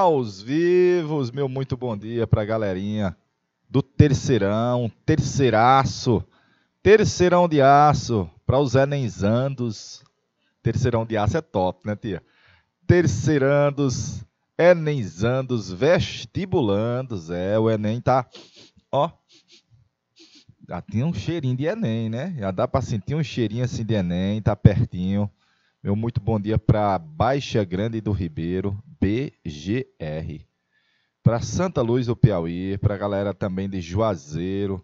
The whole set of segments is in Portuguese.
Aos vivos, meu muito bom dia para a galerinha do terceirão, terceiraço, terceirão de aço, para os enenzandos. Terceirão de aço é top, né, tia? Terceirandos, enenzandos, vestibulandos, o Enem tá, ó, já tinha um cheirinho de Enem, né? Já dá para sentir um cheirinho assim de Enem, tá pertinho. Meu muito bom dia para Baixa Grande do Ribeiro, BGR. Para Santa Luz do Piauí, para a galera também de Juazeiro,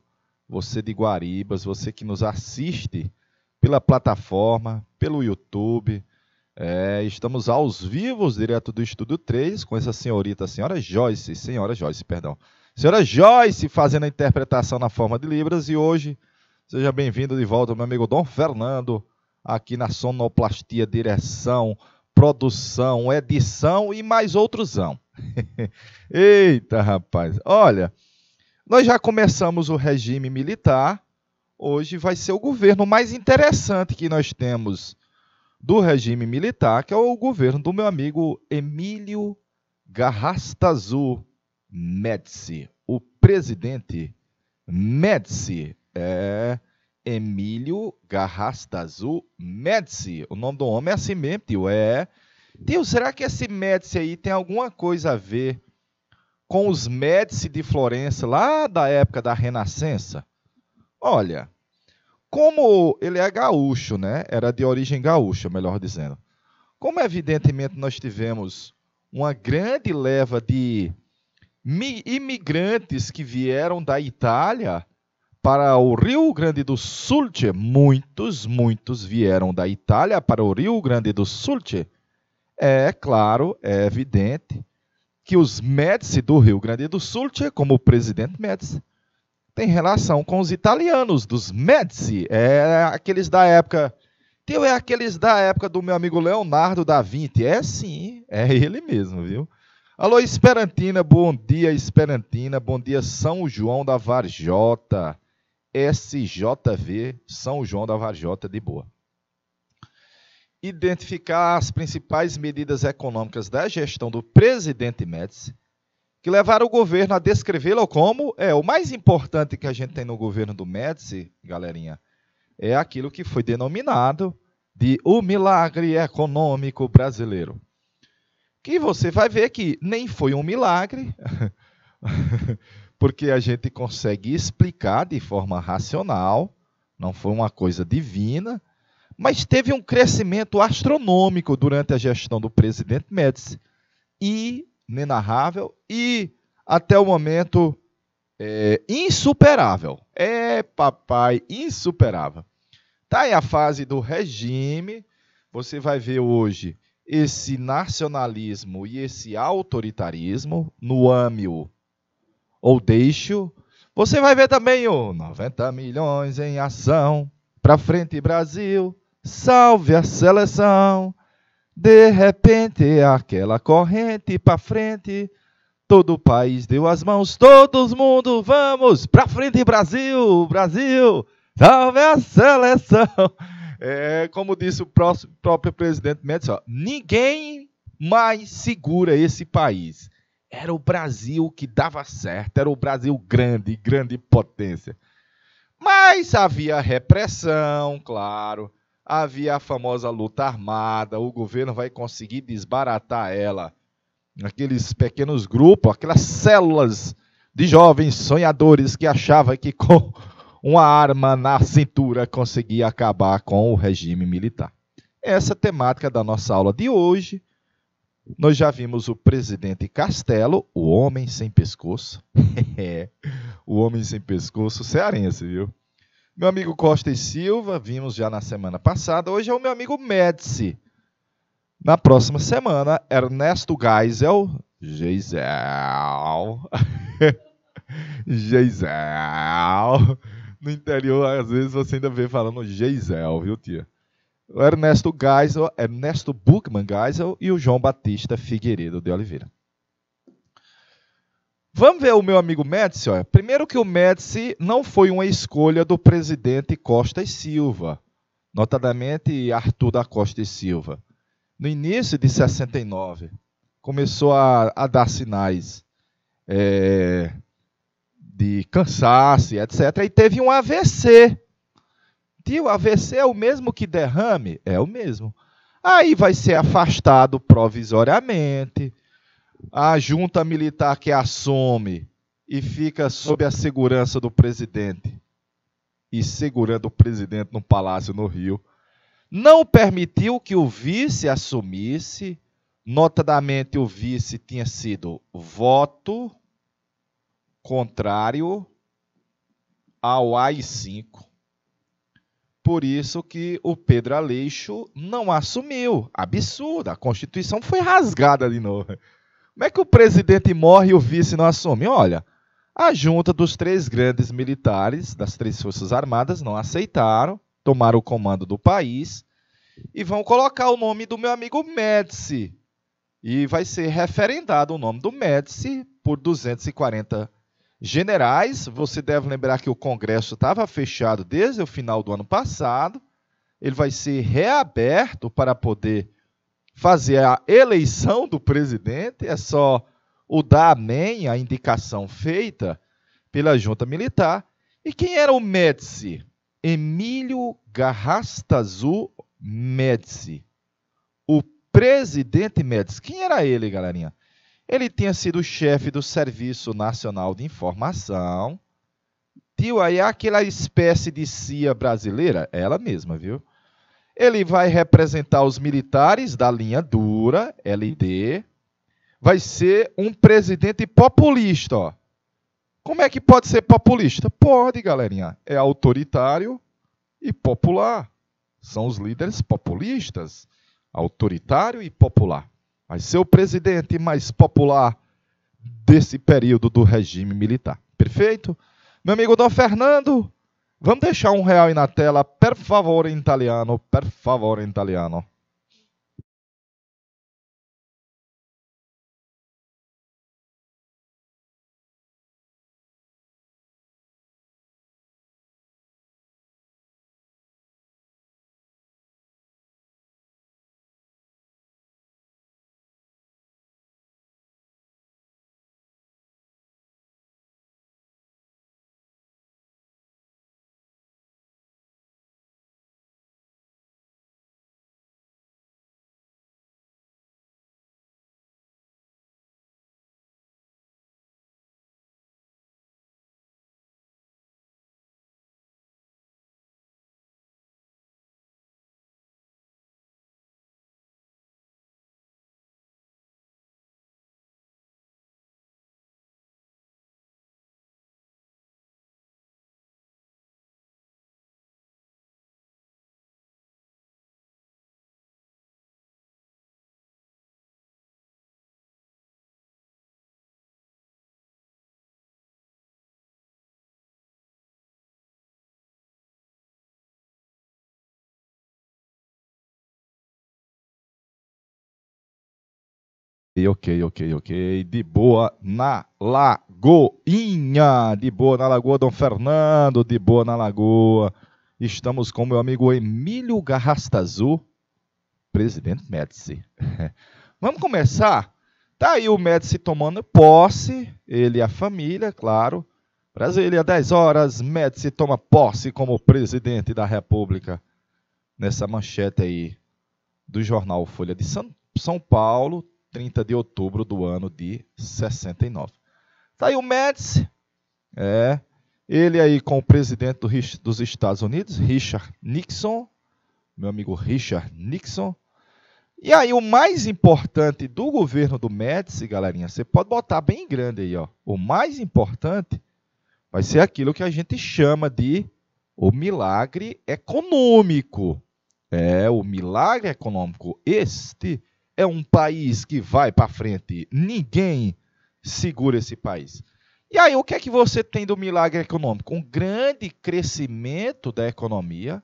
você de Guaribas, você que nos assiste pela plataforma, pelo YouTube. Estamos aos vivos, direto do Estúdio 3, com essa senhora Joyce fazendo a interpretação na forma de Libras. E hoje, seja bem-vindo de volta, meu amigo Dom Fernando, aqui na sonoplastia, direção, produção, edição e mais outrosão. Eita, rapaz. Olha, nós já começamos o regime militar. Hoje vai ser o governo mais interessante que nós temos do regime militar, que é o governo do meu amigo Emílio Garrastazu Médici. O presidente Médici Emílio Garrastazu Médici. O nome do homem é assim mesmo, tio. Tio, será que esse Médici aí tem alguma coisa a ver com os Médici de Florença, lá da época da Renascença? Olha, como ele é gaúcho, né? Era de origem gaúcha, melhor dizendo. Como evidentemente nós tivemos uma grande leva de imigrantes que vieram da Itália para o Rio Grande do Sul, muitos vieram da Itália para o Rio Grande do Sul. É claro, é evidente que os Médici do Rio Grande do Sul, como o presidente Médici, tem relação com os italianos dos Médici. Aqueles da época... aqueles da época do meu amigo Leonardo da Vinci. Sim, é ele mesmo, viu? Alô, Esperantina, bom dia, Esperantina. Bom dia, São João da Varjota. SJV, São João da Varjota, de boa. Identificar as principais medidas econômicas da gestão do presidente Médici, que levaram o governo a descrevê-lo como o mais importante que a gente tem no governo do Médici, galerinha, é aquilo que foi denominado de o milagre econômico brasileiro. Que você vai ver que nem foi um milagre, porque a gente consegue explicar de forma racional, não foi uma coisa divina, mas teve um crescimento astronômico durante a gestão do presidente Médici, inenarrável e, até o momento, insuperável. Papai, insuperável. Está aí a fase do regime. Você vai ver hoje esse nacionalismo e esse autoritarismo no ame-o ou deixe-o. Você vai ver também o 90 milhões em ação, pra frente Brasil, salve a seleção. De repente, aquela corrente pra frente, todo o país deu as mãos, todo mundo, vamos pra frente Brasil, Brasil, salve a seleção. Como disse o próprio presidente Médici, ninguém mais segura esse país. Era o Brasil que dava certo, era o Brasil grande potência. Mas havia repressão, claro, havia a famosa luta armada, o governo vai conseguir desbaratar ela. Aqueles pequenos grupos, aquelas células de jovens sonhadores que achavam que com uma arma na cintura conseguia acabar com o regime militar. Essa é a temática da nossa aula de hoje. Nós já vimos o presidente Castelo, o homem sem pescoço. O homem sem pescoço cearense, viu? Meu amigo Costa e Silva, vimos já na semana passada. Hoje é o meu amigo Médici. Na próxima semana, Ernesto Geisel. No interior, às vezes, você ainda vê falando Geisel, viu, tia? O Ernesto Geisel, Ernesto Buchmann Geisel e o João Batista Figueiredo de Oliveira. Vamos ver o meu amigo Médici. Primeiro que o Médici não foi uma escolha do presidente Costa e Silva, notadamente Arthur da Costa e Silva. No início de 69, começou a dar sinais de cansaço, etc. E teve um AVC. Tio, AVC é o mesmo que derrame? É o mesmo. Aí vai ser afastado provisoriamente. A junta militar que assume e fica sob a segurança do presidente e segurando o presidente no palácio no Rio, não permitiu que o vice assumisse. Notadamente, o vice tinha sido voto contrário ao AI-5. Por isso que o Pedro Aleixo não assumiu. Absurdo, a Constituição foi rasgada de novo. Como é que o presidente morre e o vice não assume? Olha, a junta dos 3 grandes militares das 3 Forças Armadas não aceitaram, tomaram o comando do país e vão colocar o nome do meu amigo Médici. E vai ser referendado o nome do Médici por 240 generais. Você deve lembrar que o Congresso estava fechado desde o final do ano passado. Ele vai ser reaberto para poder fazer a eleição do presidente. É só o dar amém, a indicação feita pela junta militar. E quem era o Médici? Emílio Garrastazu Médici. O presidente Médici. Quem era ele, galerinha? Ele tinha sido chefe do Serviço Nacional de Informação. Tio, aí é aquela espécie de CIA brasileira? Ela mesma, viu? Ele vai representar os militares da linha dura, LD. Vai ser um presidente populista, ó. Como é que pode ser populista? Pode, galerinha. É autoritário e popular. São os líderes populistas. Autoritário e popular. Vai ser o presidente mais popular desse período do regime militar. Perfeito? Meu amigo Dom Fernando, vamos deixar R$1 aí na tela, per favore, em italiano. Per favore, em italiano. Ok. De boa na Lagoinha. De boa na Lagoa, Dom Fernando. De boa na Lagoa. Estamos com meu amigo Emílio Garrastazu, presidente Médici. Vamos começar? Tá aí o Médici tomando posse. Ele e a família, claro. Brasília, 10 horas. Médici toma posse como presidente da República. Nessa manchete aí do jornal Folha de São Paulo, 30 de outubro do ano de 69. Tá aí o Médici, ele aí com o presidente dos Estados Unidos, Richard Nixon, meu amigo Richard Nixon. E aí o mais importante do governo do Médici, galerinha, você pode botar bem grande aí, ó. O mais importante vai ser aquilo que a gente chama de o milagre econômico. O milagre econômico. Este é um país que vai para frente. Ninguém segura esse país. E aí, o que é que você tem do milagre econômico? Um grande crescimento da economia,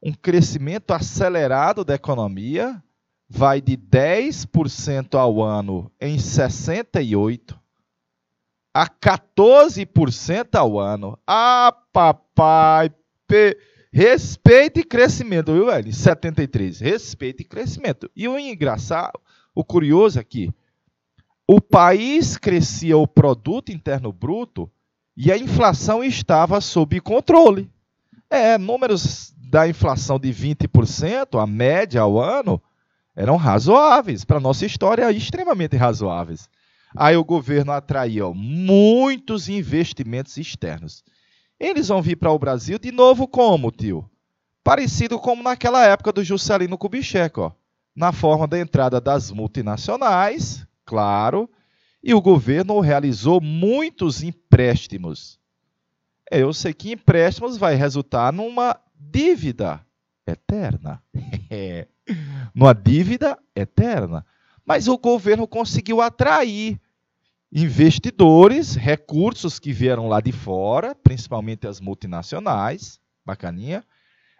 um crescimento acelerado da economia, vai de 10% ao ano em 68 a 14% ao ano. Ah, papai, respeito e crescimento, viu, velho? 73, respeito e crescimento. E o engraçado, o curioso aqui, o país crescia o produto interno bruto e a inflação estava sob controle. Números da inflação de 20%, a média ao ano, eram razoáveis, para a nossa história, extremamente razoáveis. Aí o governo atraía muitos investimentos externos. Eles vão vir para o Brasil de novo como, tio? Parecido como naquela época do Juscelino Kubitschek, ó, na forma da entrada das multinacionais, claro, e o governo realizou muitos empréstimos. Eu sei que empréstimos vai resultar numa dívida eterna. Numa dívida eterna. Mas o governo conseguiu atrair investidores, recursos que vieram lá de fora, principalmente as multinacionais, bacaninha.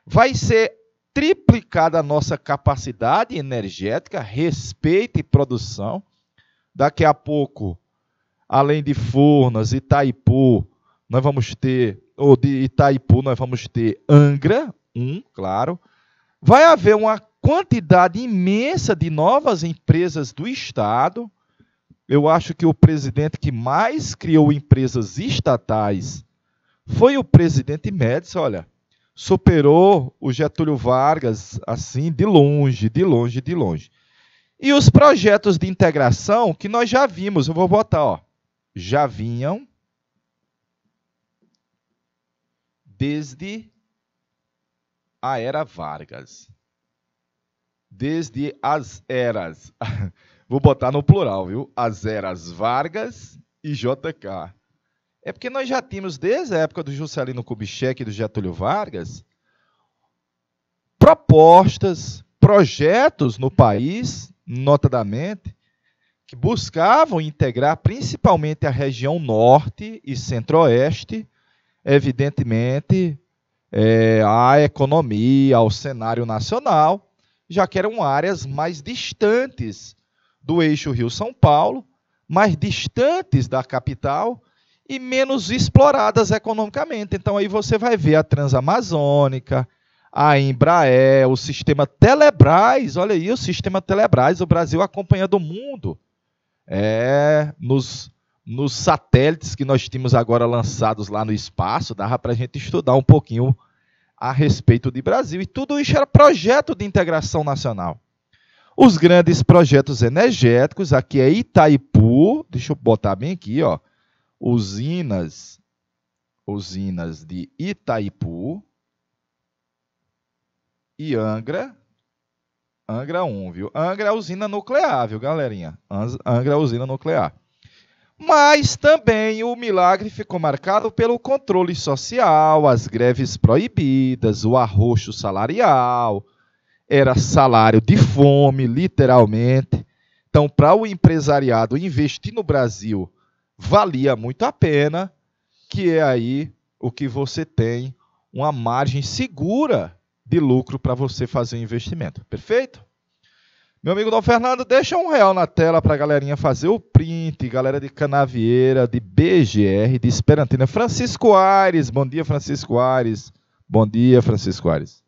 Vai ser triplicada a nossa capacidade energética, respeito e produção. Daqui a pouco, além de Furnas, Itaipu, nós vamos ter, ou de Itaipu, nós vamos ter Angra, claro. Vai haver uma quantidade imensa de novas empresas do Estado. Eu acho que o presidente que mais criou empresas estatais foi o presidente Médici, olha. Superou o Getúlio Vargas, assim, de longe, de longe, de longe. E os projetos de integração que nós já vimos, eu vou botar, ó, já vinham desde a era Vargas. Desde as eras, vou botar no plural, viu? As eras Vargas e JK. É porque nós já tínhamos, desde a época do Juscelino Kubitschek e do Getúlio Vargas, propostas, projetos no país, notadamente, que buscavam integrar principalmente a região norte e centro-oeste, evidentemente, à economia, ao cenário nacional, já que eram áreas mais distantes do eixo Rio-São Paulo, mais distantes da capital e menos exploradas economicamente. Então aí você vai ver a Transamazônica, a Embraer, o sistema Telebrás, olha aí o sistema Telebrás, o Brasil acompanhando o mundo. Nos satélites que nós tínhamos agora lançados lá no espaço, dava para a gente estudar um pouquinho a respeito de Brasil. E tudo isso era projeto de integração nacional. Os grandes projetos energéticos, aqui é Itaipu, deixa eu botar bem aqui, ó, usinas de Itaipu e Angra 1, viu? Angra é a usina nuclear, viu, galerinha? Angra é a usina nuclear. Mas também o milagre ficou marcado pelo controle social, as greves proibidas, o arroxo salarial, era salário de fome, literalmente. Então, para o empresariado investir no Brasil, valia muito a pena, que é aí o que você tem uma margem segura de lucro para você fazer o investimento. Perfeito? Meu amigo Dom Fernando, deixa R$ 1 na tela para a galerinha fazer o print. Galera de Canavieira, de BGR, de Esperantina. Francisco Aires, bom dia, Francisco Aires. Bom dia, Francisco Aires.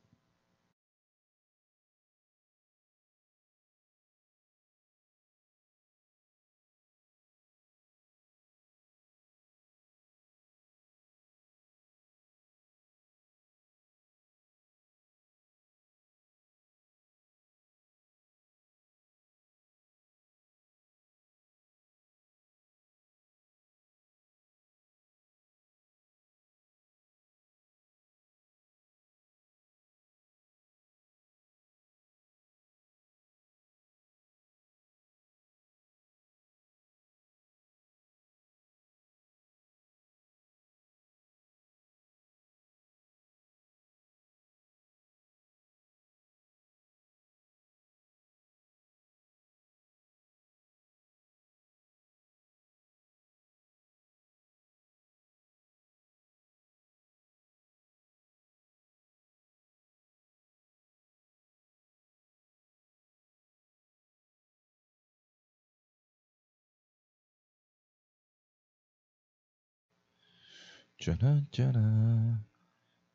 Tcharam, tcharam,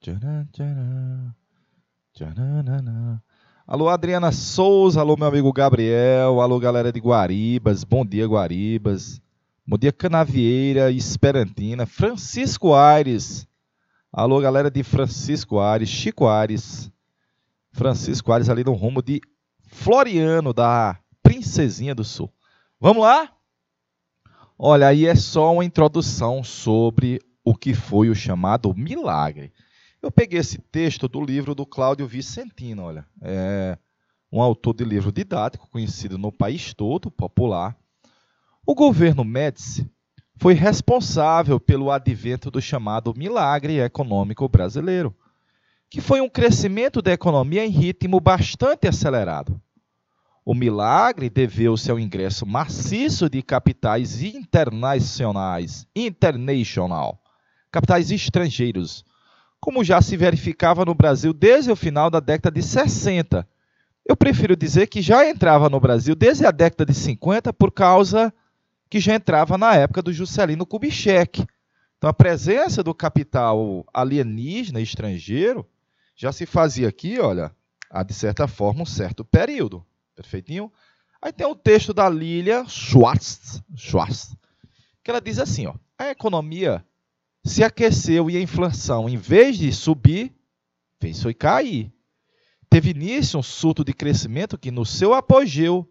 tcharam, tcharam, tcharam. Alô, Adriana Souza, alô, meu amigo Gabriel, alô, galera de Guaribas, bom dia, Guaribas, bom dia, Canavieira, Esperantina, Francisco Aires, alô, galera de Francisco Aires, Chico Aires, Francisco Aires ali no rumo de Floriano, da Princesinha do Sul. Vamos lá? Olha, aí é só uma introdução sobre o que foi o chamado milagre. Eu peguei esse texto do livro do Cláudio Vicentino, olha, é um autor de livro didático, conhecido no país todo, popular. O governo Médici foi responsável pelo advento do chamado milagre econômico brasileiro, que foi um crescimento da economia em ritmo bastante acelerado. O milagre deveu-se ao ingresso maciço de capitais capitais estrangeiros, como já se verificava no Brasil desde o final da década de 60. Eu prefiro dizer que já entrava no Brasil desde a década de 50, por causa que já entrava na época do Juscelino Kubitschek. Então, a presença do capital alienígena estrangeiro já se fazia aqui, olha, há de certa forma um certo período. Perfeitinho? Aí tem o texto da Lilia Schwartz, que ela diz assim, ó, a economia se aqueceu e a inflação, em vez de subir, fez foi cair. Teve início um surto de crescimento que, no seu apogeu,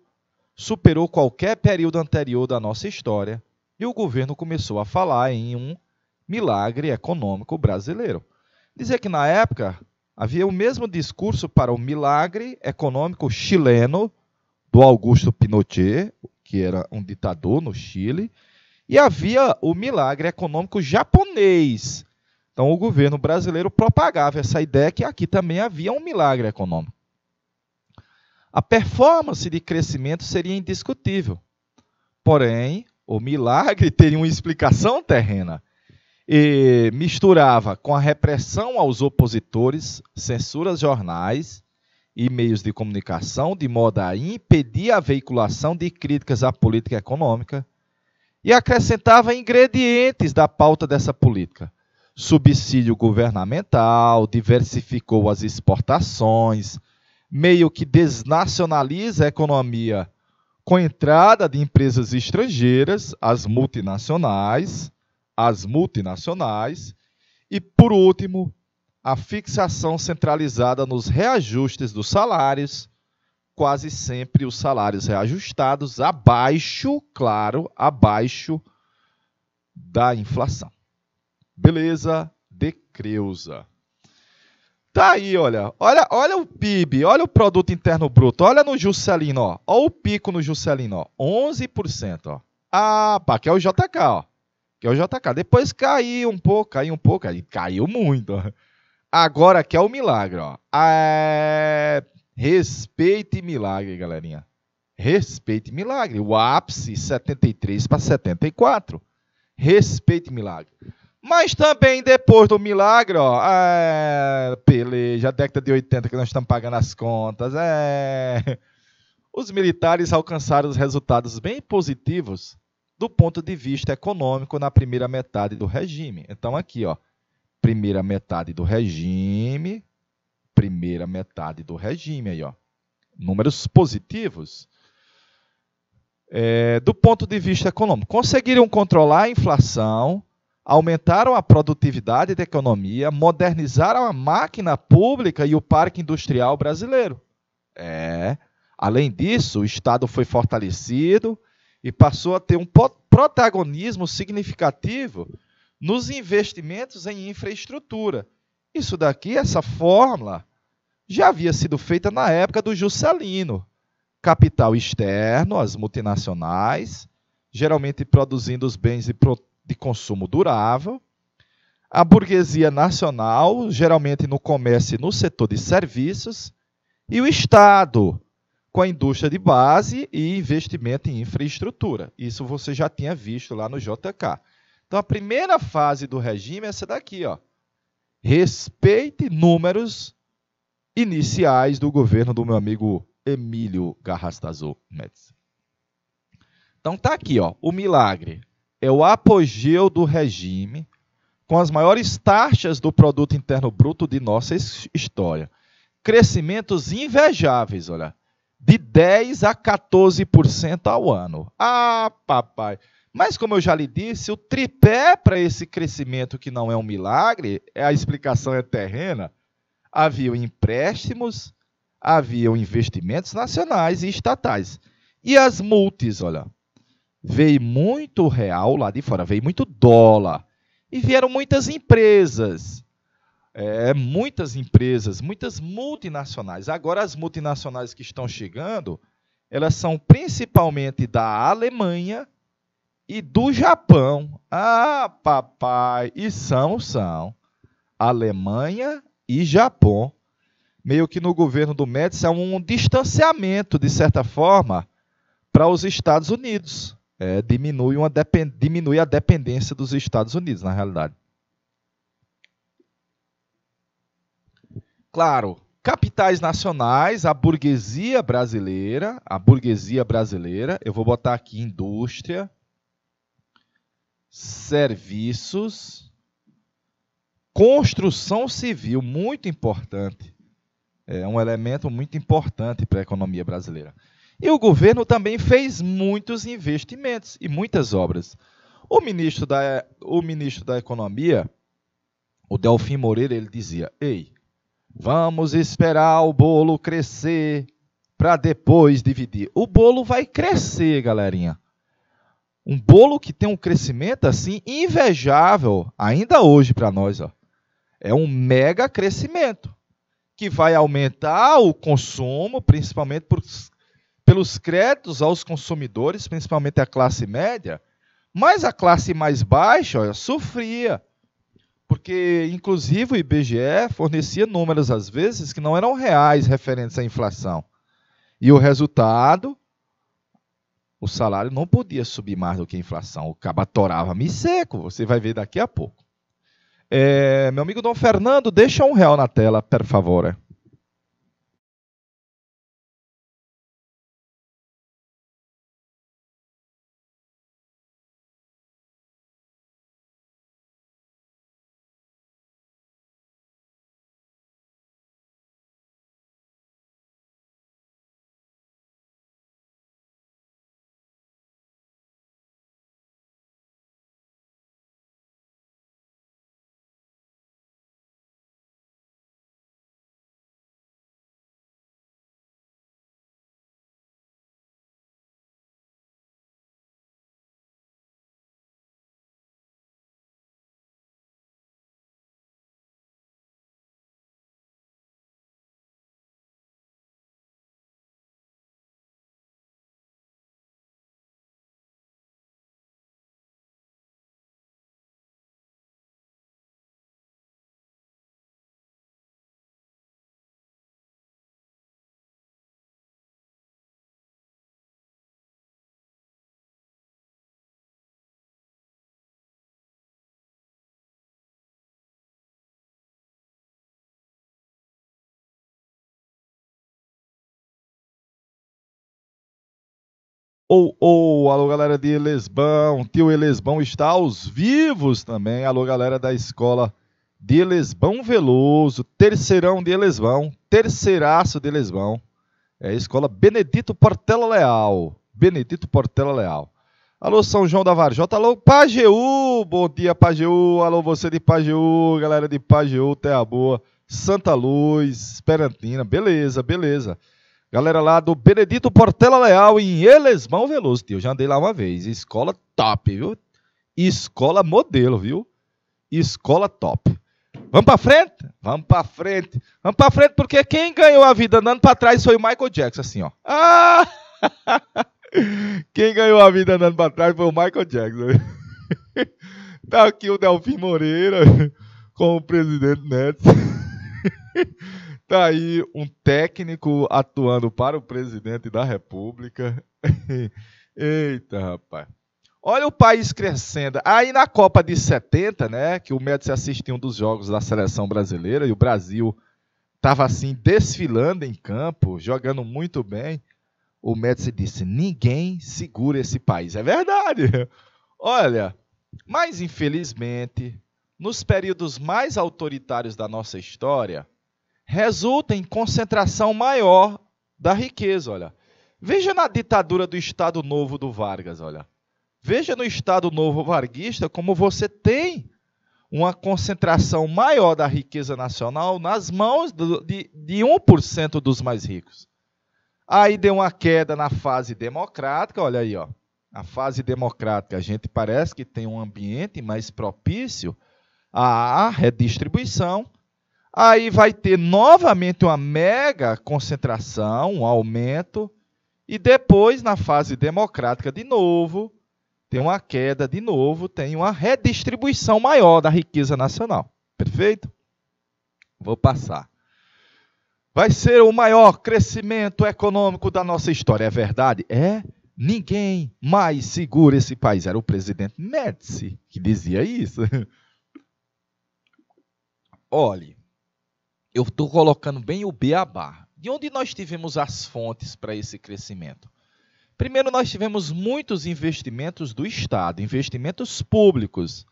superou qualquer período anterior da nossa história, e o governo começou a falar em um milagre econômico brasileiro. Dizer que, na época, havia o mesmo discurso para o milagre econômico chileno do Augusto Pinochet, que era um ditador no Chile, e havia o milagre econômico japonês. Então, o governo brasileiro propagava essa ideia que aqui também havia um milagre econômico. A performance de crescimento seria indiscutível. Porém, o milagre teria uma explicação terrena. E misturava com a repressão aos opositores, censura aos jornais e meios de comunicação, de modo a impedir a veiculação de críticas à política econômica, e acrescentava ingredientes da pauta dessa política. Subsídio governamental, diversificou as exportações, meio que desnacionaliza a economia com a entrada de empresas estrangeiras, as multinacionais, e, por último, a fixação centralizada nos reajustes dos salários, quase sempre os salários reajustados abaixo, claro, abaixo da inflação. Beleza? De Creuza. Tá aí, olha o PIB, olha o Produto Interno Bruto, olha no Juscelino, ó. Olha o pico no Juscelino, ó, 11%, ó. Ah, pá, que é o JK, ó. Que é o JK. Depois caiu um pouco, aí caiu muito, ó. Agora que é o milagre, ó. Respeite milagre, galerinha. Respeite milagre. O ápice, 73 para 74. Respeite milagre. Mas também depois do milagre, ó, peleja, década de 80 que nós estamos pagando as contas, os militares alcançaram os resultados bem positivos do ponto de vista econômico na primeira metade do regime. Então aqui, ó, primeira metade do regime aí, ó, números positivos. Do ponto de vista econômico, conseguiram controlar a inflação, aumentaram a produtividade da economia, modernizaram a máquina pública e o parque industrial brasileiro. Além disso, o Estado foi fortalecido e passou a ter um protagonismo significativo nos investimentos em infraestrutura. Isso daqui, essa fórmula, já havia sido feita na época do Juscelino. Capital externo, as multinacionais, geralmente produzindo os bens de consumo durável, a burguesia nacional, geralmente no comércio e no setor de serviços, e o Estado, com a indústria de base e investimento em infraestrutura. Isso você já tinha visto lá no JK. Então, a primeira fase do regime é essa daqui, ó. Respeite números iniciais do governo do meu amigo Emílio Garrastazu Médici. Então, tá aqui, ó, o milagre. É o apogeu do regime, com as maiores taxas do Produto Interno Bruto de nossa história. crescimentos invejáveis, olha, de 10 a 14% ao ano. Ah, papai! Mas, como eu já lhe disse, o tripé para esse crescimento, que não é um milagre, a explicação é terrena. Haviam empréstimos, haviam investimentos nacionais e estatais. E as multis, olha, veio muito real lá de fora, veio muito dólar. E vieram muitas empresas. Muitas multinacionais. Agora, as multinacionais que estão chegando, elas são principalmente da Alemanha e do Japão. Ah, papai! E são. Alemanha e Japão. Meio que no governo do Médici há um distanciamento, de certa forma, para os Estados Unidos. Diminui a dependência dos Estados Unidos, na realidade. Claro, capitais nacionais, a burguesia brasileira, eu vou botar aqui indústria, serviços, construção civil, muito importante. É um elemento muito importante para a economia brasileira. E o governo também fez muitos investimentos e muitas obras. O ministro da Economia, o Delfim Moreira, ele dizia: ei, vamos esperar o bolo crescer para depois dividir. O bolo vai crescer, galerinha. Um bolo que tem um crescimento assim invejável, ainda hoje para nós. Ó. É um mega crescimento, que vai aumentar o consumo, principalmente pelos créditos aos consumidores, principalmente a classe média, mas a classe mais baixa, ó, sofria. Porque, inclusive, o IBGE fornecia números, às vezes, que não eram reais referentes à inflação. E o resultado, o salário não podia subir mais do que a inflação. O cabo atorava-me seco, você vai ver daqui a pouco. Meu amigo Dom Fernando, deixa R$1 na tela, por favor. Alô, galera de Elesbão. Tio Elesbão está aos vivos também. Alô, galera da escola de Elesbão Veloso, terceirão de Elesbão, terceiraço de Elesbão. É a escola Benedito Portela Leal. Benedito Portela Leal. Alô, São João da Varjota. Alô, Pajeú. Bom dia, Pajeú. Alô, você de Pajeú. Galera de Pajeú, Terra Boa. Santa Luz, Esperantina. Beleza, beleza. Galera lá do Benedito Portela Leal, em Elesbão Veloso. Tio, já andei lá uma vez. Escola top, viu? Escola modelo, viu? Escola top. Vamos pra frente? Vamos pra frente. Vamos pra frente, porque quem ganhou a vida andando pra trás foi o Michael Jackson, assim, ó. Ah! Quem ganhou a vida andando pra trás foi o Michael Jackson. Tá aqui o Delfim Moreira com o presidente Neto. Tá aí um técnico atuando para o presidente da República. Eita, rapaz. Olha o país crescendo. Aí na Copa de 70, né, que o Médici assistiu um dos jogos da seleção brasileira e o Brasil estava assim desfilando em campo, jogando muito bem. O Médici disse: ninguém segura esse país. É verdade. Olha, mas infelizmente, nos períodos mais autoritários da nossa história, resulta em concentração maior da riqueza, olha. Veja na ditadura do Estado Novo do Vargas, olha. Veja no Estado Novo varguista como você tem uma concentração maior da riqueza nacional nas mãos de 1% dos mais ricos. Aí deu uma queda na fase democrática, olha aí, ó. A fase democrática, a gente parece que tem um ambiente mais propício à redistribuição. Aí vai ter novamente uma mega concentração, um aumento, e depois, na fase democrática de novo, tem uma queda de novo, tem uma redistribuição maior da riqueza nacional. Perfeito? Vou passar. Vai ser o maior crescimento econômico da nossa história. É verdade? É. Ninguém mais segura esse país. Era o presidente Médici que dizia isso. Olhe, eu estou colocando bem o beabá. De onde nós tivemos as fontes para esse crescimento? Primeiro, nós tivemos muitos investimentos do Estado, investimentos públicos,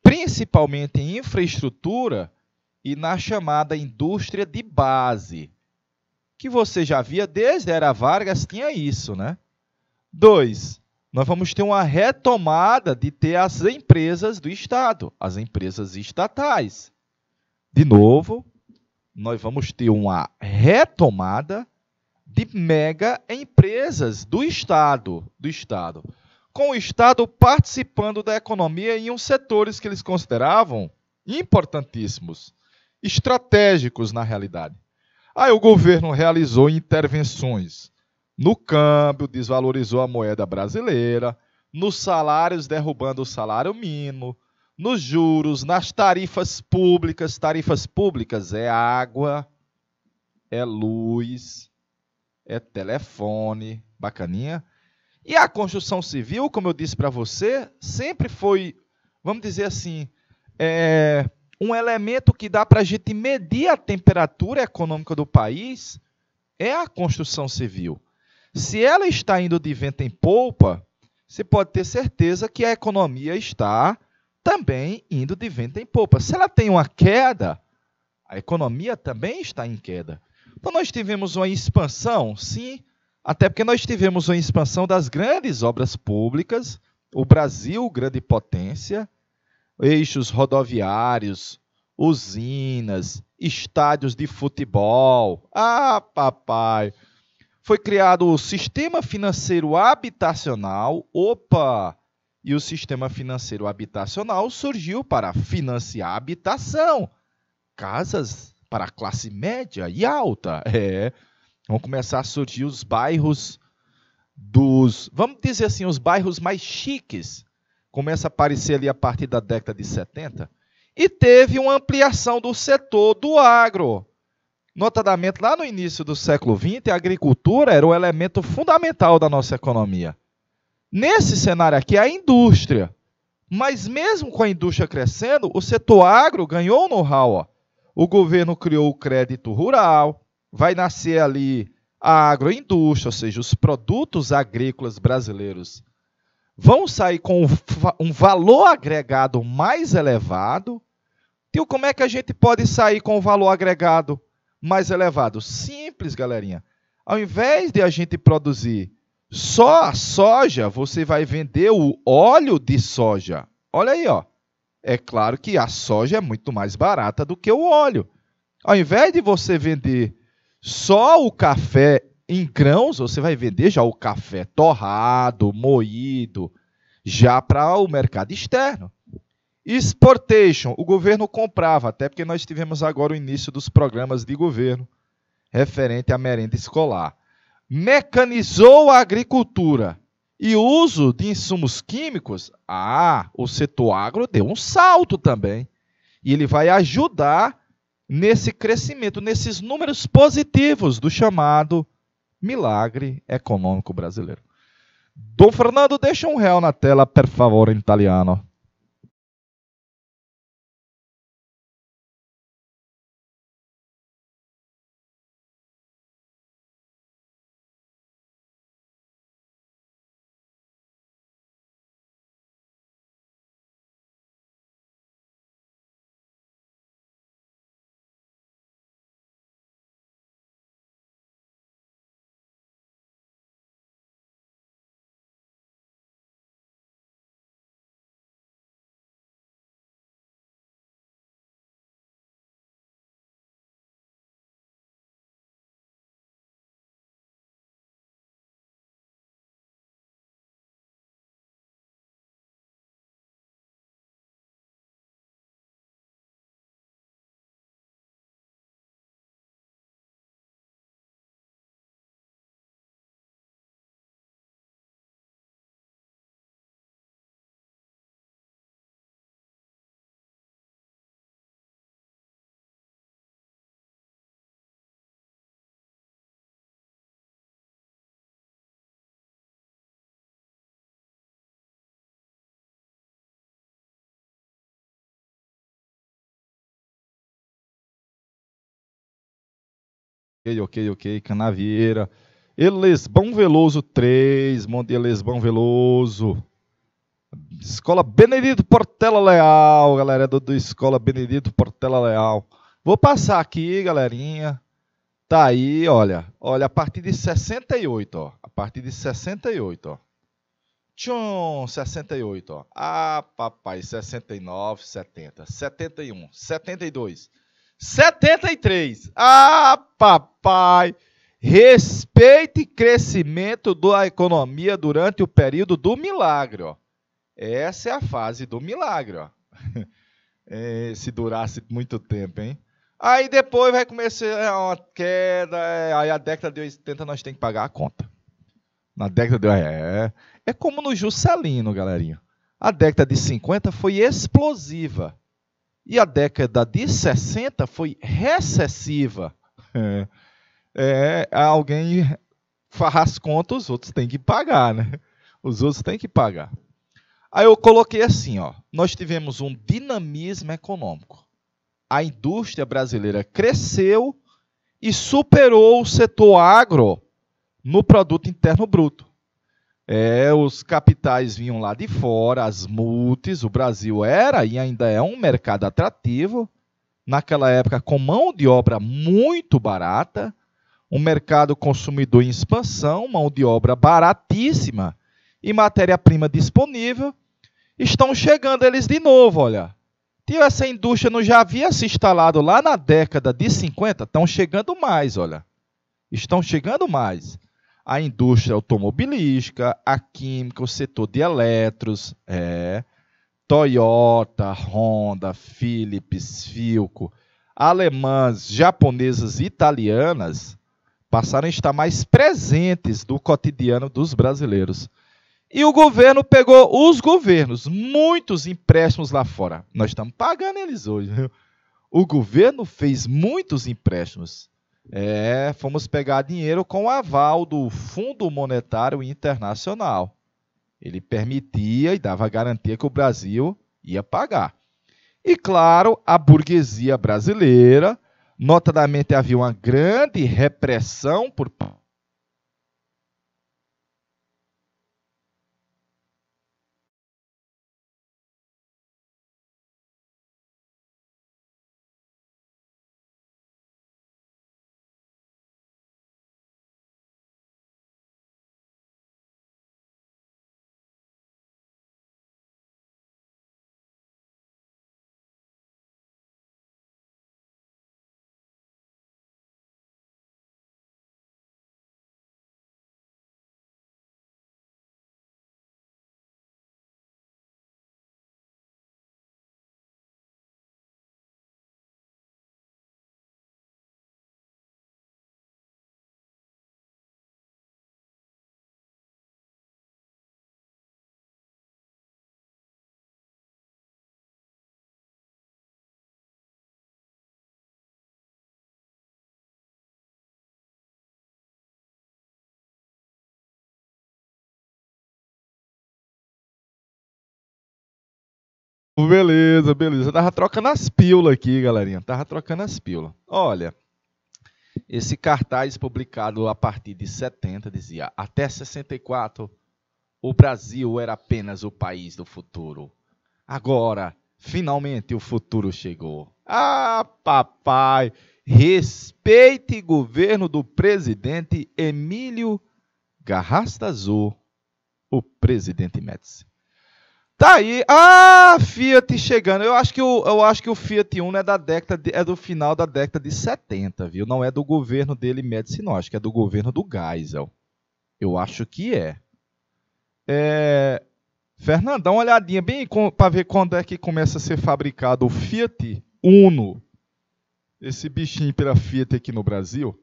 principalmente em infraestrutura e na chamada indústria de base, que você já via desde a era Vargas, tinha isso, né? 2, nós vamos ter uma retomada de ter as empresas do Estado, as empresas estatais. De novo, nós vamos ter uma retomada de mega empresas do Estado, com o Estado participando da economia em uns setores que eles consideravam importantíssimos, estratégicos na realidade. Aí o governo realizou intervenções no câmbio, desvalorizou a moeda brasileira, nos salários, derrubando o salário mínimo, nos juros, nas tarifas públicas. Tarifas públicas é água, é luz, é telefone, bacaninha. E a construção civil, como eu disse para você, sempre foi, vamos dizer assim, um elemento que dá para a gente medir a temperatura econômica do país, é a construção civil. Se ela está indo de vento em polpa, você pode ter certeza que a economia está também indo de vento em polpa. Se ela tem uma queda, a economia também está em queda. Então, nós tivemos uma expansão, sim, até porque nós tivemos uma expansão das grandes obras públicas, o Brasil, grande potência, eixos rodoviários, usinas, estádios de futebol. Ah, papai! Foi criado o Sistema Financeiro Habitacional. Opa! E o Sistema Financeiro Habitacional surgiu para financiar a habitação. Casas para a classe média e alta. Vão começar a surgir os bairros vamos dizer assim, os bairros mais chiques. Começa a aparecer ali a partir da década de 70. E teve uma ampliação do setor do agro. Notadamente, lá no início do século XX, a agricultura era um elemento fundamental da nossa economia. Nesse cenário aqui, a indústria. Mas mesmo com a indústria crescendo, o setor agro ganhou know-how. O governo criou o crédito rural, vai nascer ali a agroindústria, ou seja, os produtos agrícolas brasileiros vão sair com um valor agregado mais elevado. Tio, como é que a gente pode sair com um valor agregado mais elevado? Simples, galerinha. Ao invés de a gente produzir só a soja, você vai vender o óleo de soja. Olha aí, ó. É claro que a soja é muito mais barata do que o óleo. Ao invés de você vender só o café em grãos, você vai vender já o café torrado, moído, já para o mercado externo. Exportation, o governo comprava, até porque nós tivemos agora o início dos programas de governo referente à merenda escolar. Mecanizou a agricultura e o uso de insumos químicos. O setor agro deu um salto também. E ele vai ajudar nesse crescimento, nesses números positivos do chamado milagre econômico brasileiro. Dom Fernando, deixa R$1 na tela, per favore, em italiano. Ok. Canavieira. Elesbão Veloso 3. Bom dia, Elesbão Veloso. Escola Benedito Portela Leal, galera do Escola Benedito Portela Leal. Vou passar aqui, galerinha. Tá aí, olha. Olha, a partir de 68, ó. A partir de 68, ó. Tchum, 68, ó. Ah, papai, 69, 70, 71, 72, 73. Ah, papai. Respeite crescimento da economia durante o período do milagre, ó. Essa é a fase do milagre, ó. Se durasse muito tempo, hein? Aí depois vai começar uma queda, aí a década de 80 nós temos que pagar a conta. Na década de... É como no Juscelino, galerinha. A década de 50 foi explosiva. E a década de 60 foi recessiva. Alguém faz as contas, os outros têm que pagar, né? Os outros têm que pagar. Aí eu coloquei assim, ó. Nós tivemos um dinamismo econômico. A indústria brasileira cresceu e superou o setor agro no produto interno bruto. Os capitais vinham lá de fora, as multis, o Brasil era e ainda é um mercado atrativo, naquela época com mão de obra muito barata, um mercado consumidor em expansão, mão de obra baratíssima e matéria-prima disponível. Estão chegando eles de novo, olha. Essa indústria não já havia se instalado lá na década de 50? Estão chegando mais, olha. Estão chegando mais. A indústria automobilística, a química, o setor de eletros, Toyota, Honda, Philips, Philco, alemãs, japonesas e italianas passaram a estar mais presentes no cotidiano dos brasileiros. E o governo pegou os governos, muitos empréstimos lá fora. Nós estamos pagando eles hoje. O governo fez muitos empréstimos. Fomos pegar dinheiro com o aval do Fundo Monetário Internacional. Ele permitia e dava garantia que o Brasil ia pagar. E, claro, a burguesia brasileira, notadamente havia uma grande repressão por Beleza. Eu tava trocando as pílulas aqui, galerinha. Tava trocando as pílulas. Olha, esse cartaz publicado a partir de 70 dizia: até 64, o Brasil era apenas o país do futuro. Agora, finalmente o futuro chegou. Ah, papai! Respeite o governo do presidente Emílio Garrastazu, o presidente Médici. Tá aí, Fiat chegando. Eu acho que o Fiat Uno é do final da década de 70, viu? Não é do governo dele, Médici, não. Acho que é do governo do Geisel. Eu acho que é. Fernando, dá uma olhadinha bem para ver quando é que começa a ser fabricado o Fiat Uno. Esse bichinho pela Fiat aqui no Brasil.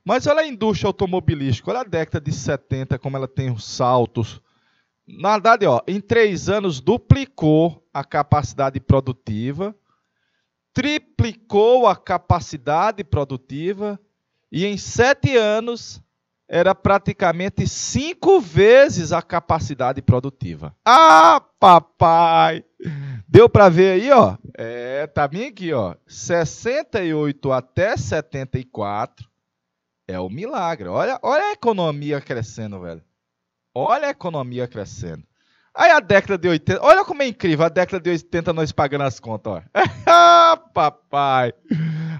Mas olha a indústria automobilística, olha a década de 70, como ela tem os saltos. Na verdade, em 3 anos duplicou a capacidade produtiva, triplicou a capacidade produtiva e em 7 anos era praticamente 5 vezes a capacidade produtiva. Ah, papai! Deu para ver aí, ó? Tá bem aqui, ó. 68 até 74, É o milagre. Olha a economia crescendo, velho. Olha a economia crescendo. Aí a década de 80, olha como é incrível, a década de 80 nós pagando as contas, ó. Ah, papai.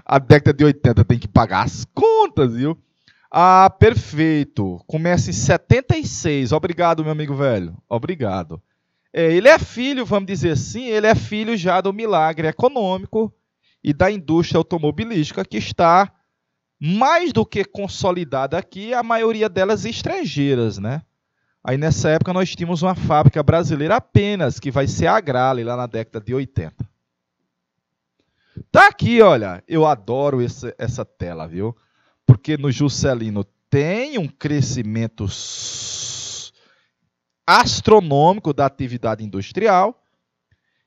A década de 80 tem que pagar as contas, viu? Ah, perfeito. Começa em 76. Obrigado, meu amigo velho. Obrigado. Ele é filho, vamos dizer assim, ele é filho já do milagre econômico e da indústria automobilística que está mais do que consolidada aqui, a maioria delas estrangeiras, né? Aí nessa época nós tínhamos uma fábrica brasileira apenas, que vai ser a Agrale, lá na década de 80. Tá aqui, olha, eu adoro essa tela, viu? Porque no Juscelino tem um crescimento astronômico da atividade industrial,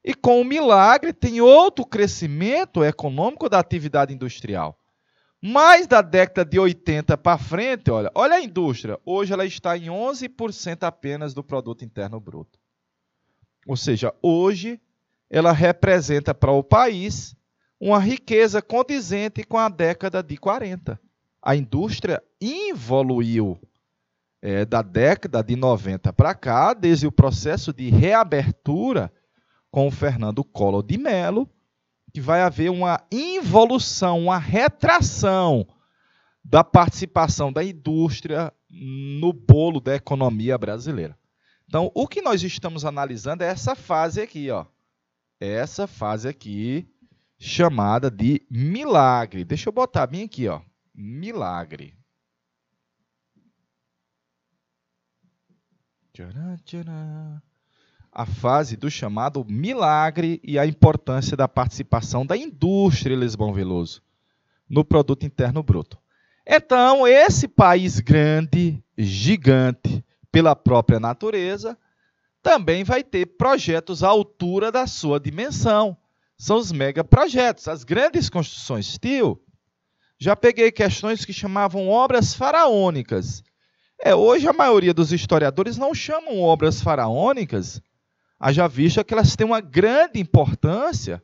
e com o milagre tem outro crescimento econômico da atividade industrial. Mas da década de 80 para frente, olha a indústria. Hoje ela está em 11% apenas do produto interno bruto. Ou seja, hoje ela representa para o país uma riqueza condizente com a década de 40. A indústria evoluiu da década de 90 para cá, desde o processo de reabertura com o Fernando Collor de Mello, que vai haver uma involução, uma retração da participação da indústria no bolo da economia brasileira. Então, o que nós estamos analisando é essa fase aqui, ó. Essa fase aqui, chamada de milagre. Deixa eu botar bem aqui, ó. Milagre. Tcharam, tcharam. A fase do chamado milagre e a importância da participação da indústria, Lisbon Veloso, no produto interno bruto. Então, esse país grande, gigante, pela própria natureza, também vai ter projetos à altura da sua dimensão. São os megaprojetos, as grandes construções. Steel, já peguei questões que chamavam obras faraônicas. Hoje a maioria dos historiadores não chamam obras faraônicas, haja vista que elas têm uma grande importância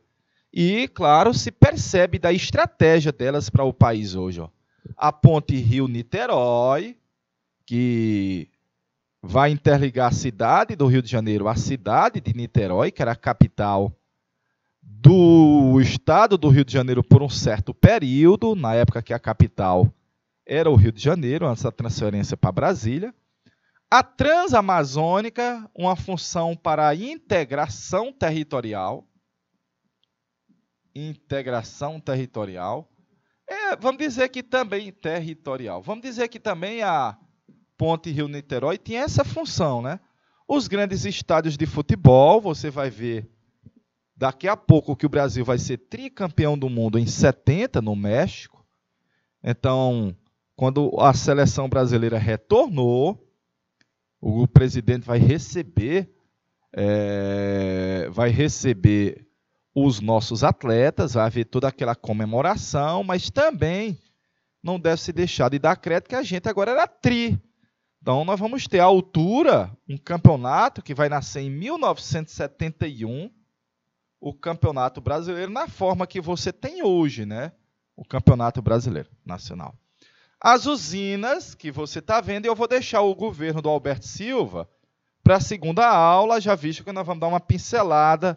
e, claro, se percebe da estratégia delas para o país hoje. Ó. A ponte Rio-Niterói, que vai interligar a cidade do Rio de Janeiro à cidade de Niterói, que era a capital do estado do Rio de Janeiro por um certo período, na época que a capital era o Rio de Janeiro, antes da transferência para Brasília. A Transamazônica, uma função para a integração territorial. Integração territorial. Vamos dizer que também territorial. Vamos dizer que também a Ponte Rio-Niterói tinha essa função, né? Os grandes estádios de futebol, você vai ver daqui a pouco que o Brasil vai ser tricampeão do mundo em 70 no México. Então, quando a seleção brasileira retornou, o presidente vai receber os nossos atletas, vai haver toda aquela comemoração, mas também não deve se deixar de dar crédito que a gente agora era tri. Então nós vamos ter à altura um campeonato que vai nascer em 1971, o Campeonato Brasileiro na forma que você tem hoje, né? O Campeonato Brasileiro Nacional. As usinas que você está vendo, eu vou deixar o governo do Alberto Silva para a segunda aula, já visto que nós vamos dar uma pincelada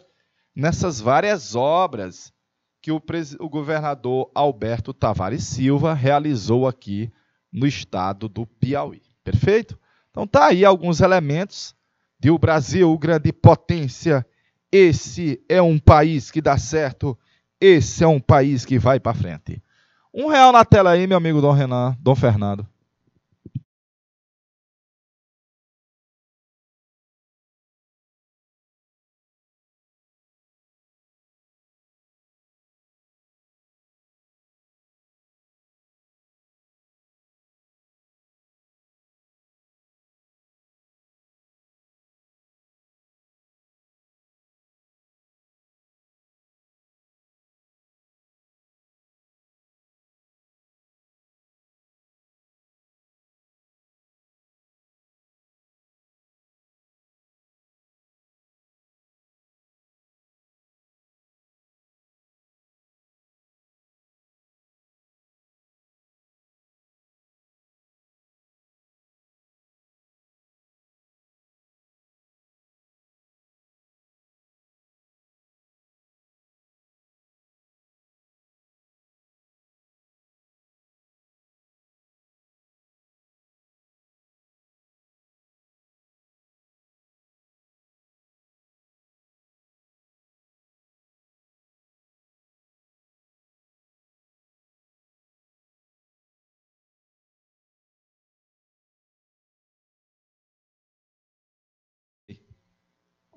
nessas várias obras que o governador Alberto Tavares Silva realizou aqui no estado do Piauí. Perfeito? Então tá aí alguns elementos de o Brasil, grande potência. Esse é um país que dá certo, esse é um país que vai para frente. R$ 1 na tela aí, meu amigo Dom Fernando.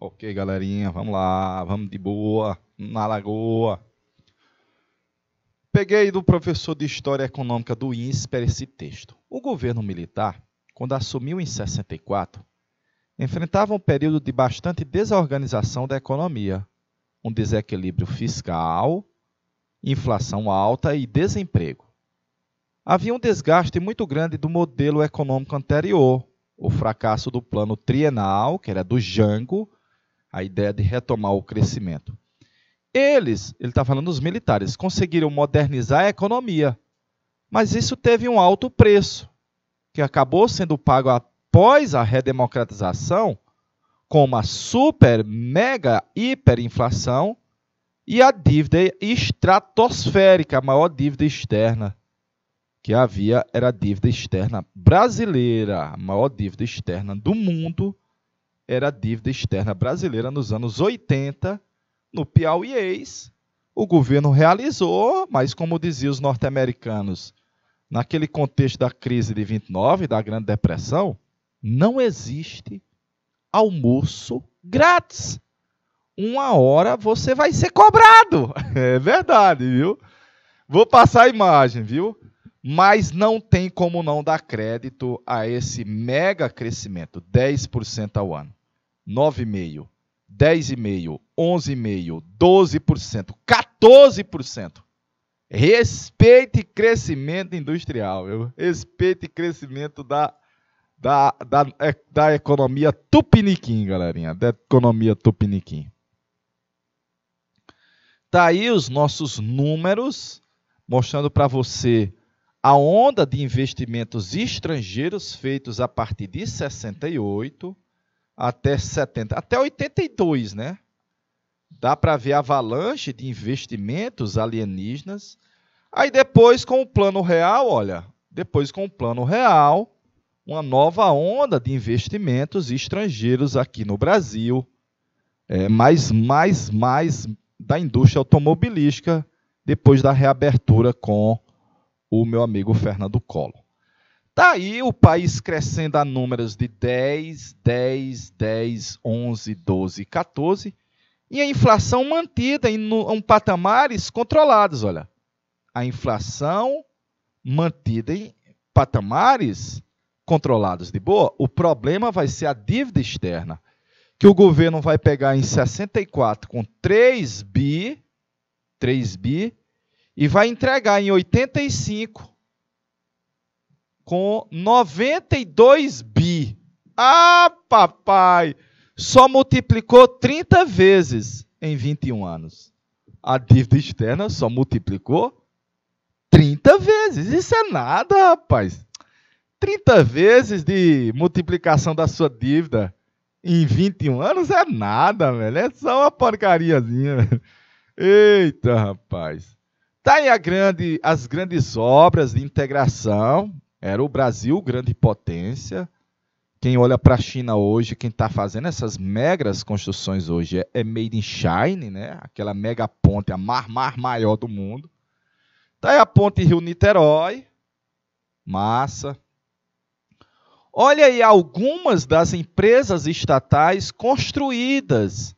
Ok, galerinha, vamos lá, vamos de boa, na lagoa. Peguei do professor de História Econômica do INSPER esse texto. O governo militar, quando assumiu em 64, enfrentava um período de bastante desorganização da economia, um desequilíbrio fiscal, inflação alta e desemprego. Havia um desgaste muito grande do modelo econômico anterior, o fracasso do plano trienal, que era do Jango, a ideia de retomar o crescimento. Ele está falando dos militares, conseguiram modernizar a economia, mas isso teve um alto preço, que acabou sendo pago após a redemocratização, como a super, mega, hiperinflação e a dívida estratosférica, a maior dívida externa que havia era a dívida externa brasileira. A maior dívida externa do mundo era a dívida externa brasileira nos anos 80, no Piauiês. O governo realizou, mas como diziam os norte-americanos, naquele contexto da crise de 29, da Grande Depressão, não existe almoço grátis. Uma hora você vai ser cobrado. É verdade, viu? Vou passar a imagem, viu? Mas não tem como não dar crédito a esse mega crescimento, 10% ao ano, 9,5%, 10,5%, 11,5%, 12%, 14%. Respeite crescimento industrial, viu? Respeite crescimento da economia tupiniquim, galerinha, da economia tupiniquim. Tá aí os nossos números, mostrando para você a onda de investimentos estrangeiros feitos a partir de 68 até 70, até 82, né? Dá para ver a avalanche de investimentos alienígenas. Aí depois com o Plano Real, olha, depois com o Plano Real, uma nova onda de investimentos estrangeiros aqui no Brasil, mais da indústria automobilística, depois da reabertura com o meu amigo Fernando Collor. Está aí o país crescendo a números de 10, 11, 12, 14, e a inflação mantida em patamares controlados. Olha, a inflação mantida em patamares controlados de boa. O problema vai ser a dívida externa, que o governo vai pegar em 64 com 3 bi, e vai entregar em 85 com 92 bi. Ah, papai! Só multiplicou 30 vezes em 21 anos. A dívida externa só multiplicou 30 vezes. Isso é nada, rapaz. 30 vezes de multiplicação da sua dívida em 21 anos é nada, velho. É só uma porcariazinha. Velho. Eita, rapaz. Tá aí as grandes obras de integração. Era o Brasil, grande potência. Quem olha para a China hoje, quem está fazendo essas megas construções hoje é made in China, né? Aquela mega ponte, a mar maior do mundo. Tá aí a ponte Rio-Niterói. Massa. Olha aí algumas das empresas estatais construídas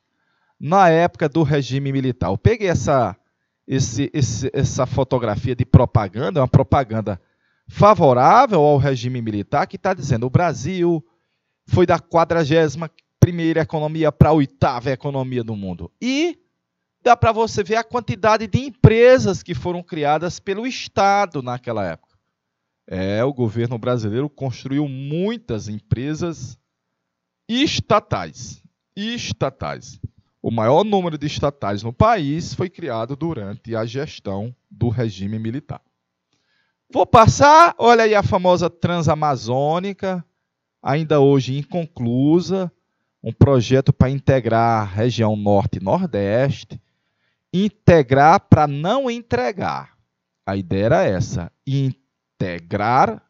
na época do regime militar. Eu peguei essa fotografia de propaganda, uma propaganda favorável ao regime militar, que está dizendo o Brasil foi da 41ª economia para a 8ª economia do mundo. E dá para você ver a quantidade de empresas que foram criadas pelo Estado naquela época. O governo brasileiro construiu muitas empresas estatais. O maior número de estatais no país foi criado durante a gestão do regime militar. Vou passar, olha aí a famosa Transamazônica, ainda hoje inconclusa, um projeto para integrar a região norte e nordeste, integrar para não entregar. A ideia era essa, integrar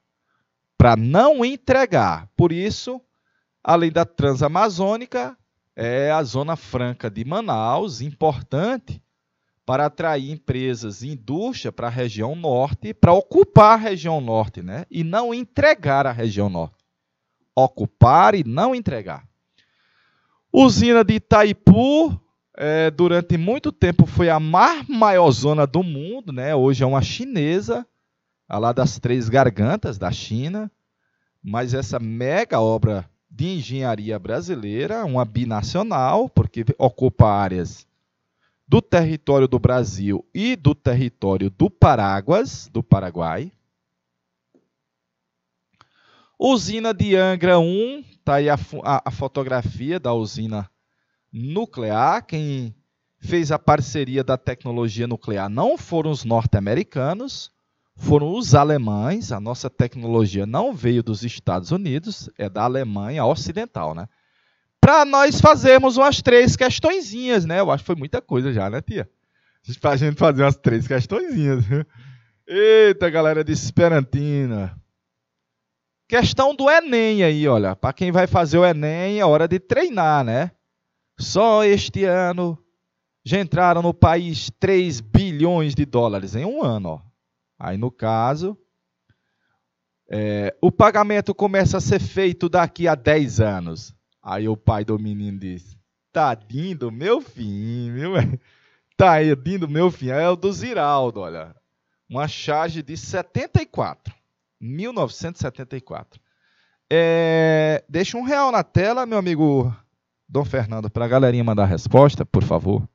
para não entregar. Por isso, além da Transamazônica, a Zona Franca de Manaus, importante para atrair empresas e indústria para a região norte, para ocupar a região norte, né? E não entregar a região norte. Ocupar e não entregar. Usina de Itaipu, durante muito tempo foi a maior zona do mundo, né? Hoje é uma chinesa, a lá das Três Gargantas, da China. Mas essa mega obra de engenharia brasileira, uma binacional, porque ocupa áreas do território do Brasil e do território do Paraguai. Usina de Angra 1, está aí a fotografia da usina nuclear. Quem fez a parceria da tecnologia nuclear não foram os norte-americanos, foram os alemães. A nossa tecnologia não veio dos Estados Unidos, é da Alemanha Ocidental, né? Para nós fazermos umas 3 questõezinhas, né? Eu acho que foi muita coisa já, né, tia? Para a gente fazer umas 3 questõezinhas. Eita, galera de Esperantina. Questão do Enem aí, olha. Para quem vai fazer o Enem, é hora de treinar, né? Só este ano já entraram no país 3 bilhões de dólares em um ano, ó. Aí, no caso, o pagamento começa a ser feito daqui a 10 anos. Aí o pai do menino diz, tadinho do meu filho, viu? Tadinho do meu filho. É o do Ziraldo, olha. Uma charge de 1974. Deixa R$1 na tela, meu amigo Dom Fernando, para a galerinha mandar a resposta, por favor.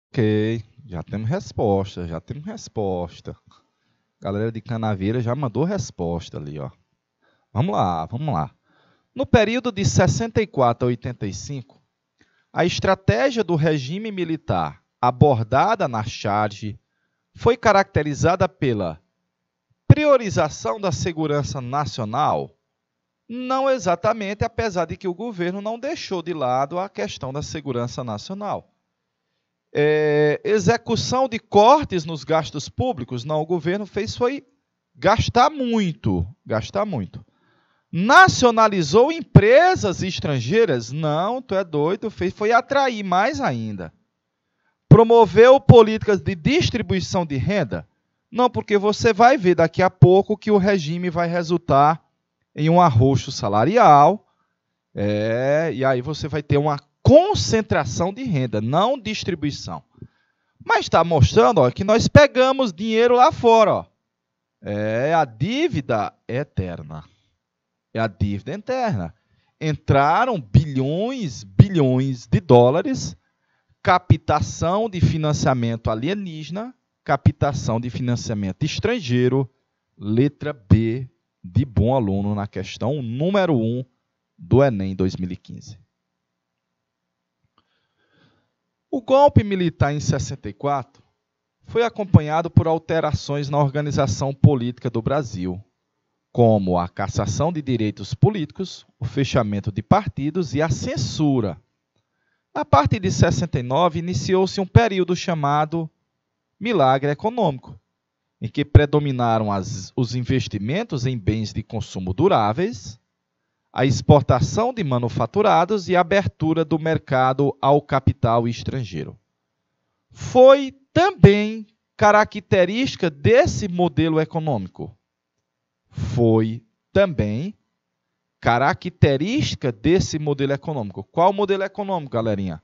Ok, já temos resposta. Galera de Canavieira já mandou resposta ali, ó. Vamos lá. No período de 64 a 85, a estratégia do regime militar abordada na charge foi caracterizada pela priorização da segurança nacional? Não exatamente, apesar de que o governo não deixou de lado a questão da segurança nacional. Execução de cortes nos gastos públicos? Não, o governo foi gastar muito. Nacionalizou empresas estrangeiras? Não, tu é doido, foi atrair mais ainda. Promoveu políticas de distribuição de renda? Não, porque você vai ver daqui a pouco que o regime vai resultar em um arroxo salarial, e aí você vai ter uma concentração de renda, não distribuição. Mas está mostrando, ó, que nós pegamos dinheiro lá fora. Ó. A dívida eterna. É a dívida interna. Entraram bilhões de dólares, captação de financiamento alienígena, captação de financiamento estrangeiro, letra B de bom aluno na questão número 1 do Enem 2015. O golpe militar em 64 foi acompanhado por alterações na organização política do Brasil, como a cassação de direitos políticos, o fechamento de partidos e a censura. A partir de 69, iniciou-se um período chamado milagre econômico, em que predominaram os investimentos em bens de consumo duráveis, a exportação de manufaturados e a abertura do mercado ao capital estrangeiro. Foi também característica desse modelo econômico. Foi também Característica desse modelo econômico. Qual o modelo econômico, galerinha?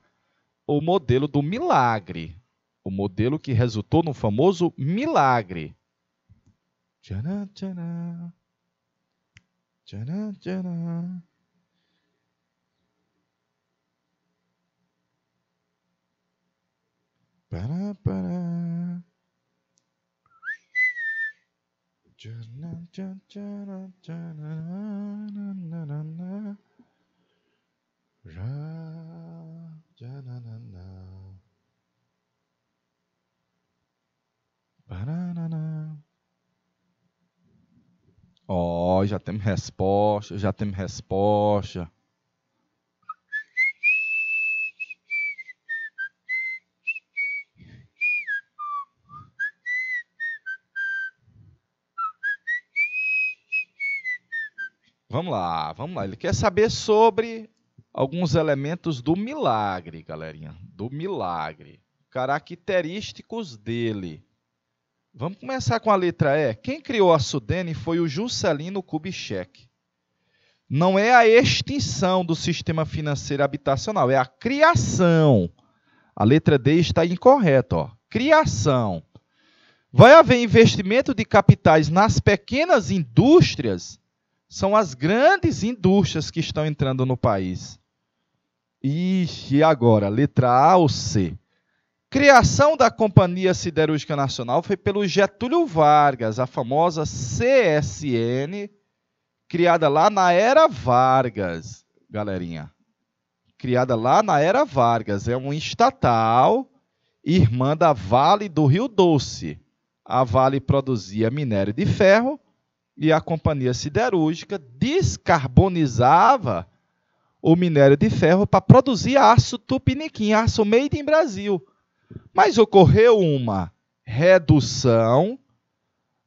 O modelo do milagre. O modelo que resultou no famoso milagre. Tcharam, tcharam. Tcharam, tcharam. Pará, pará. Tcharam, tcharam, tcharam, tcharam. Ó, já temos resposta, já temos resposta. Vamos lá, vamos lá. Ele quer saber sobre alguns elementos do milagre, galerinha. Do milagre. Característicos dele. Vamos começar com a letra E. Quem criou a Sudene foi o Juscelino Kubitschek. Não é a extinção do sistema financeiro habitacional, é a criação. A letra D está incorreta, ó. Criação. Vai haver investimento de capitais nas pequenas indústrias? São as grandes indústrias que estão entrando no país. E agora, letra A ou C? Criação da Companhia Siderúrgica Nacional foi pelo Getúlio Vargas, a famosa CSN, criada lá na Era Vargas, galerinha. Criada lá na Era Vargas. É uma estatal, irmã da Vale do Rio Doce. A Vale produzia minério de ferro e a Companhia Siderúrgica descarbonizava o minério de ferro para produzir aço tupiniquim, aço made in Brasil. Mas ocorreu uma redução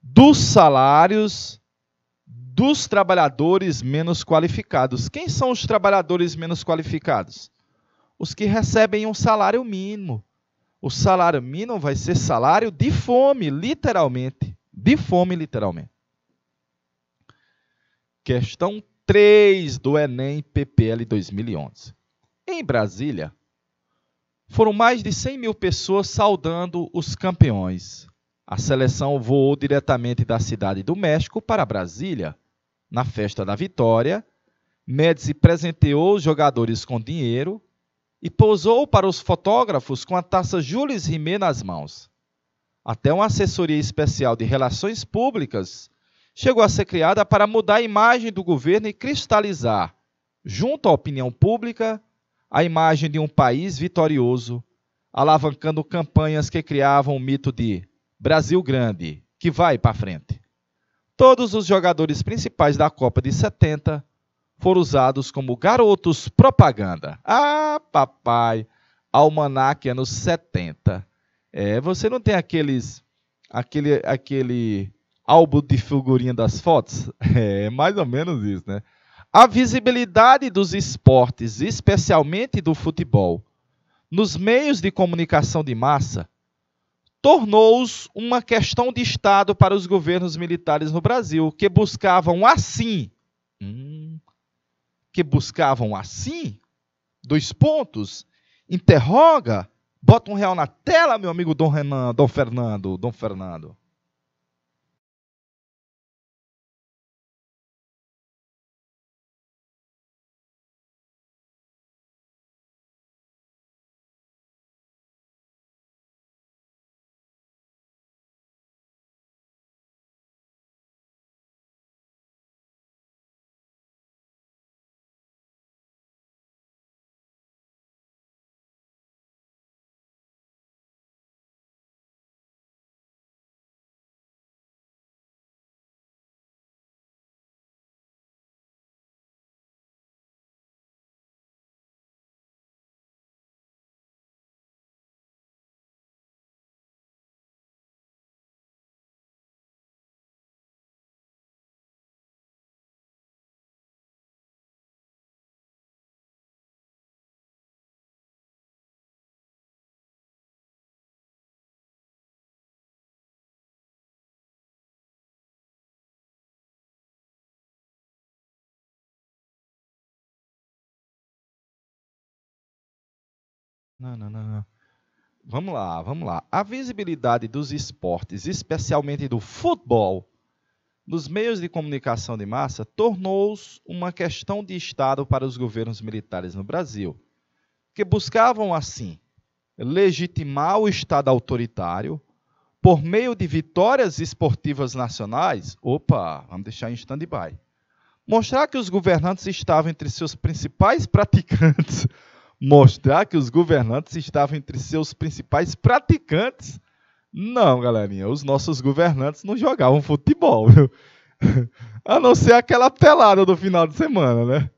dos salários dos trabalhadores menos qualificados. Quem são os trabalhadores menos qualificados? Os que recebem um salário mínimo. O salário mínimo vai ser salário de fome, literalmente. De fome, literalmente. Questão 3 do Enem PPL 2011. Em Brasília, foram mais de 100 mil pessoas saudando os campeões. A seleção voou diretamente da cidade do México para Brasília. Na festa da vitória, Médici presenteou os jogadores com dinheiro e posou para os fotógrafos com a taça Jules Rimet nas mãos. Até uma assessoria especial de relações públicas chegou a ser criada para mudar a imagem do governo e cristalizar, junto à opinião pública, a imagem de um país vitorioso, alavancando campanhas que criavam o mito de Brasil grande, que vai para frente. Todos os jogadores principais da Copa de 70 foram usados como garotos propaganda. Ah, papai, almanaque anos 70. Você não tem aquele álbum de figurinha das fotos? É mais ou menos isso, né? A visibilidade dos esportes, especialmente do futebol, nos meios de comunicação de massa, tornou-os uma questão de Estado para os governos militares no Brasil, que buscavam assim, dois pontos, interroga, bota um real na tela, meu amigo Dom Fernando. Não, não, não, não. Vamos lá, vamos lá. A visibilidade dos esportes, especialmente do futebol, nos meios de comunicação de massa, tornou-se uma questão de Estado para os governos militares no Brasil, que buscavam, assim, legitimar o Estado autoritário por meio de vitórias esportivas nacionais. Opa, vamos deixar em stand-by. Mostrar que os governantes estavam entre seus principais praticantes. Mostrar que os governantes estavam entre seus principais praticantes. Não, galerinha, os nossos governantes não jogavam futebol, viu? A não ser aquela pelada do final de semana, né?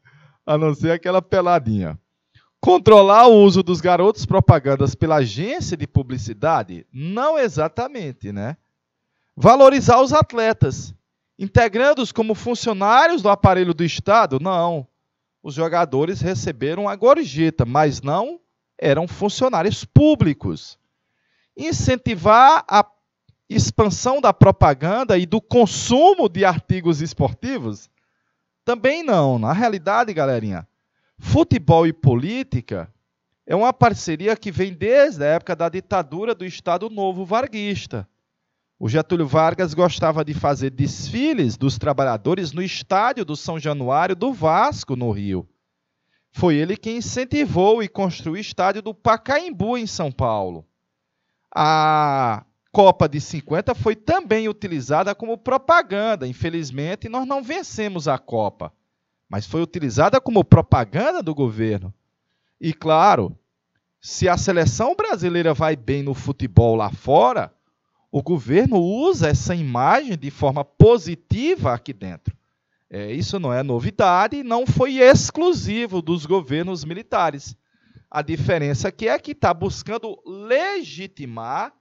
A não ser aquela peladinha. Controlar o uso dos garotos propagandas pela agência de publicidade? Não exatamente, né? Valorizar os atletas, integrando-os como funcionários do aparelho do Estado? Não. Os jogadores receberam a gorjeta, mas não eram funcionários públicos. Incentivar a expansão da propaganda e do consumo de artigos esportivos? Também não. Na realidade, galerinha, futebol e política é uma parceria que vem desde a época da ditadura do Estado Novo varguista. O Getúlio Vargas gostava de fazer desfiles dos trabalhadores no estádio do São Januário do Vasco, no Rio. Foi ele quem incentivou e construiu o estádio do Pacaembu, em São Paulo. A Copa de 50 foi também utilizada como propaganda. Infelizmente, nós não vencemos a Copa, mas foi utilizada como propaganda do governo. E, claro, se a seleção brasileira vai bem no futebol lá fora, o governo usa essa imagem de forma positiva aqui dentro. Isso não é novidade e não foi exclusivo dos governos militares. A diferença aqui é que está buscando legitimar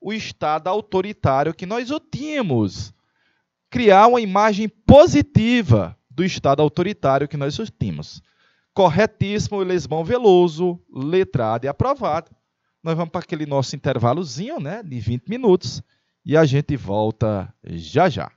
o Estado autoritário que nós o tínhamos. Criar uma imagem positiva do Estado autoritário que nós o tínhamos. Corretíssimo, Lesbão Veloso, letrado e aprovado. Nós vamos para aquele nosso intervalozinho, né, de 20 minutos, e a gente volta já já.